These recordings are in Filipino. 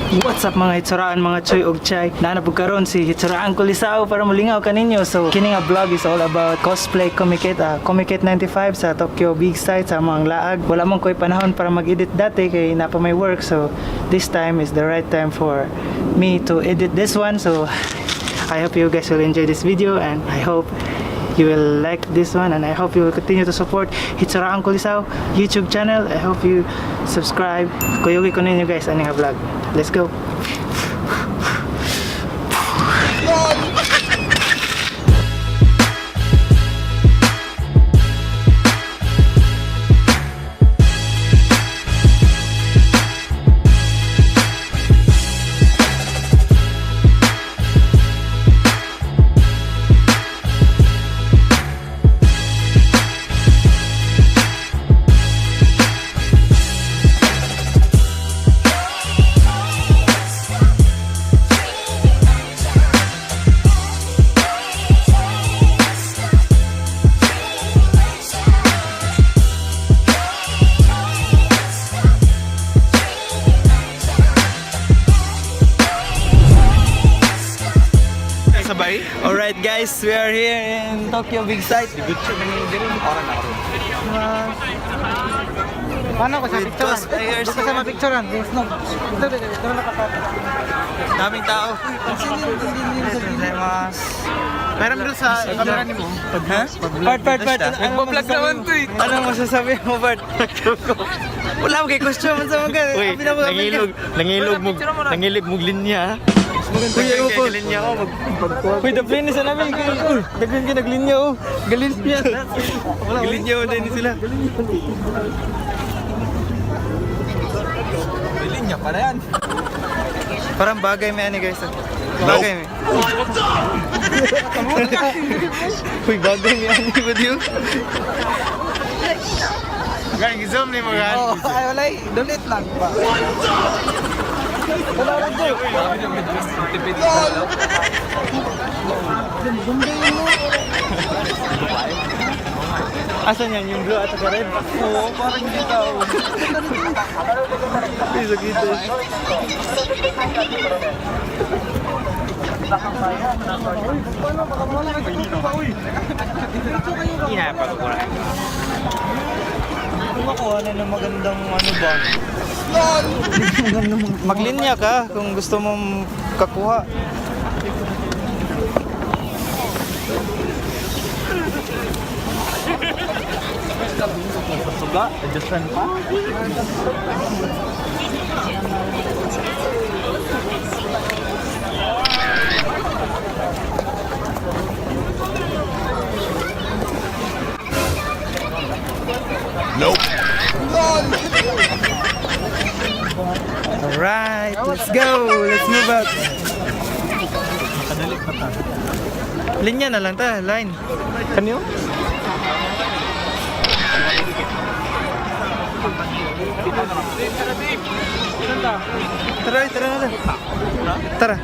What's up mga Hitsuraang, mga choy og chay? Naanap karon si Hitsuraang Kulisaw para mulingaw kaninyo. So kini nga vlog is all about cosplay Comiket, Comiket 95 sa Tokyo Big Sight sa mga laag. Wala mong ko'y panahon para mag-edit dati kay napa may work. So this time is the right time for me to edit this one. So I hope you guys will enjoy this video and I hope you will like this one and I hope you will continue to support Hitsuraang Kulisaw YouTube channel. I hope you subscribe. Kuyugi ko ninyo guys ani nga vlog. Let's go. Alright guys, we are here in Tokyo Big Sight. Paano ko sa picturean? Dito sa mapicturean. Dito nakapata. Daming tao. Meron doon sa camera ni mo. Part. Nagpa-vlog naman to eh. Anong masasabi mo, Bart? Wala mo kay costume sa mga. Uy, nangilog mo linya. Kuya mo po. Linya ko. Uy, daplin na sa namin. Daplin ka naglinya oh. Galinya. Galinya mo din sila. Galinya pala yan. Parang bagay may ani guys. Bagay may. Uy, bagay may ani ba diyo? Gang, zoom ni mo gan. Ay, walay. Donate lang pa. Asan yan? Yung blue at saka red? Oo, parang hindi tao. Piso kita. Makuha na ng magandang ano ba? Maglinya ka kung gusto mong kakuha. Suga, adjustan pa. Nope. Alright, let's go. Let's move out. Linya na lang ta, line. Kanyo? Tara na lang. Tara.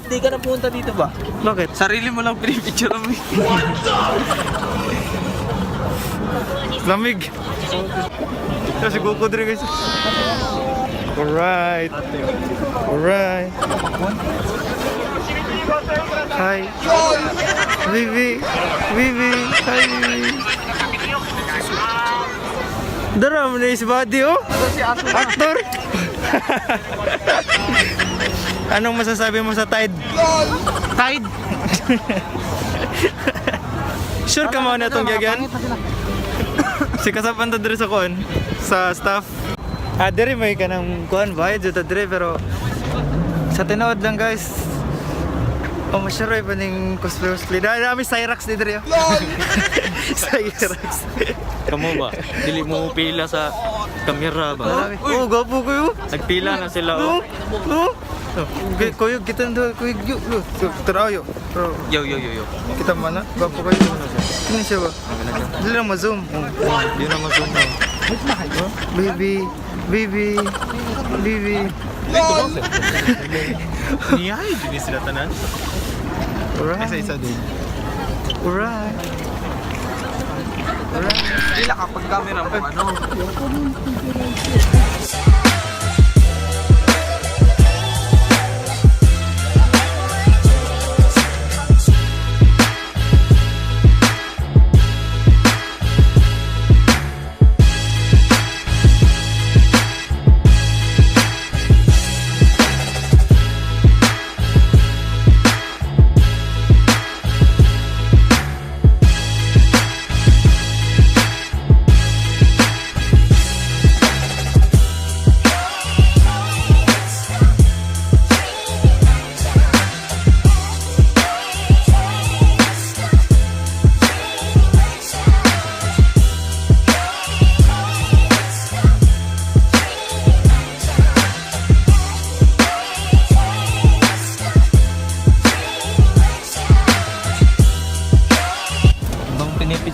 Di ka na pumunta dito ba? Bakit? Sarili mo lang pinipicture mo. Lamig. Kasi kukodre guys. Alright. Hi. Vivi. Hi. Dara mo na si Buddy oh. Actor. Anong masasabi mo sa Tide? Tide. Sure ka mo na itong gagyan? Si kasapan ta dire sa kuan sa staff. Dire may ka ng kuan bayad jud dire pero sa tinood lang guys. Masyaroy pa ning cosplay. Dami Cyrax di dire. Cyrax. Kamu ba? Dili mo pila sa kamera ba? Oh, gapo ko. Nagpila na sila oh. Kuyo kita ndo kuyo yo. Tarayo. Yo. Kita mana? Gapo kayo na siya. Kini siya ba? Dili na ma-zoom. Di na ma-zoom na. Baby. Diay, di sila tanan. Alright. Isa din. Alright. Hindi kapag camera mo ano.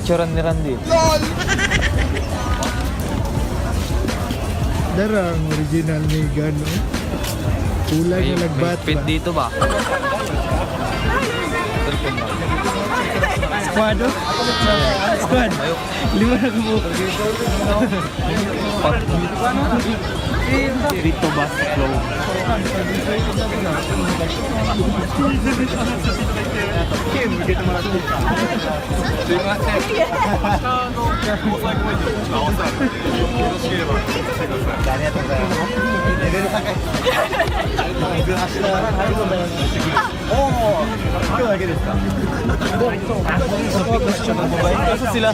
Picturean ni Randy. Darang original ni Gano. Kulay na nagbat Fit ba? dito ba? Squad oh? Squad. Lima na kumuha. Dito ba? Flow. Sila.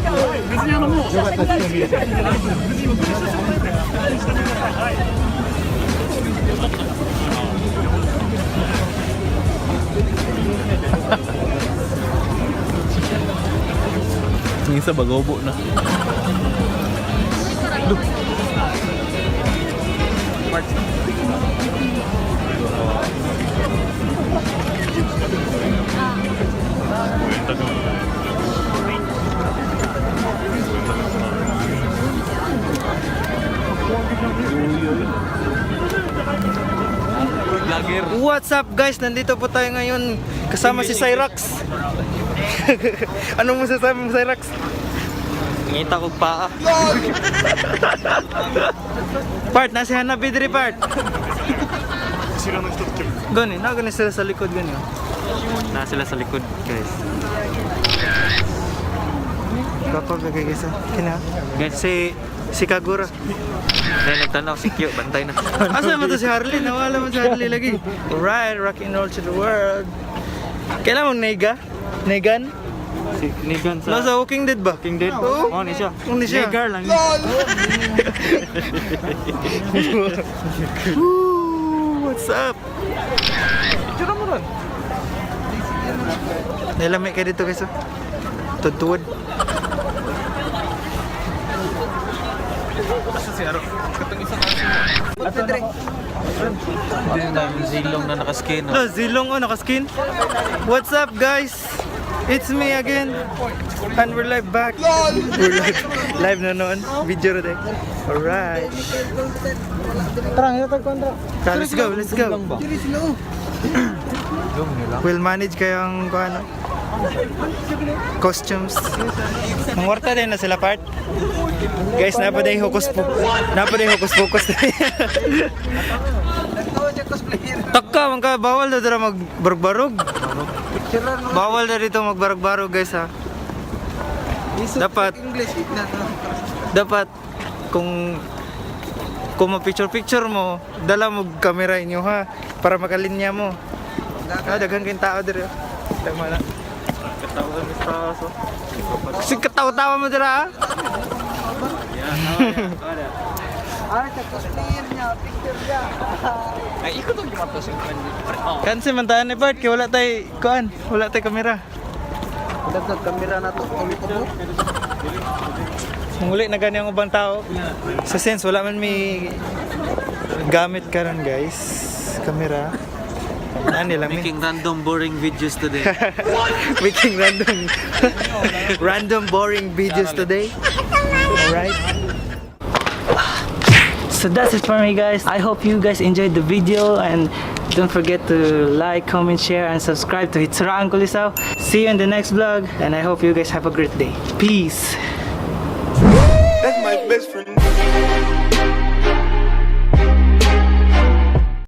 Yung isa bagobo na. Vlogger. What's up guys? Nandito po tayo ngayon kasama si Cyrax. Anong masasabi mo Cyrax? Ngita ko paa. Part, nasa hanabi diri part. Gani, nagani sila sa likod gani. Na sila sa likod, guys. Kapag kagagisa. Kina? Guys, Si Kagura. dahil nagtanaw si Kyo, bantay na. Asa mo to si Harley? Nawala mo si Harley lagi. Alright, rock and roll to the world. Kailan mong nega? Negan? Si Nigan sa Nasa Walking Dead ba? King Dead. Oo. Oh, ni siya. Ni siya. Negar lang. Woo, what's up? Tsura mo ron. Nilamay ka dito guys. Tutuwad. Zilong na nakaskin. No, Zilong oh, nakaskin. What's up guys? It's me again. And we're live back. We're live na noon. Video na tayo. Alright. Tara, hinatag ko ang Let's go, let's go. Dili sila oh. We'll manage kayong kung ano. Costumes. Mangwarta din na sila part. Guys, napaday hokus pokus. Taka, mangka bawal daw dira magbarog-barog. Bawal na dito magbarog-barog guys ha. Dapat dapat kung ma-picture mo, dala mo camera inyo ha para makalinya mo. Daghan kayong tao diri. Tama na. Katawa ni Taso. Kasi katawa-tawa mo dira ha. Ay, cosplayer niya, picture niya. Ay, ikaw to gimato sa Kansi mantahan ni Bart, kaya wala tay kuan, wala tay kamera. Dagdag kamera na to. Muli na gani ang ubang tao. Sa sense wala man may gamit karon guys, kamera. Ano lang Making random boring videos today. making random boring videos today. Alright. So that's it for me guys. I hope you guys enjoyed the video and don't forget to like, comment, share and subscribe to Hitsuraang Kulisaw. See you in the next vlog and I hope you guys have a great day. Peace. That's my best friend.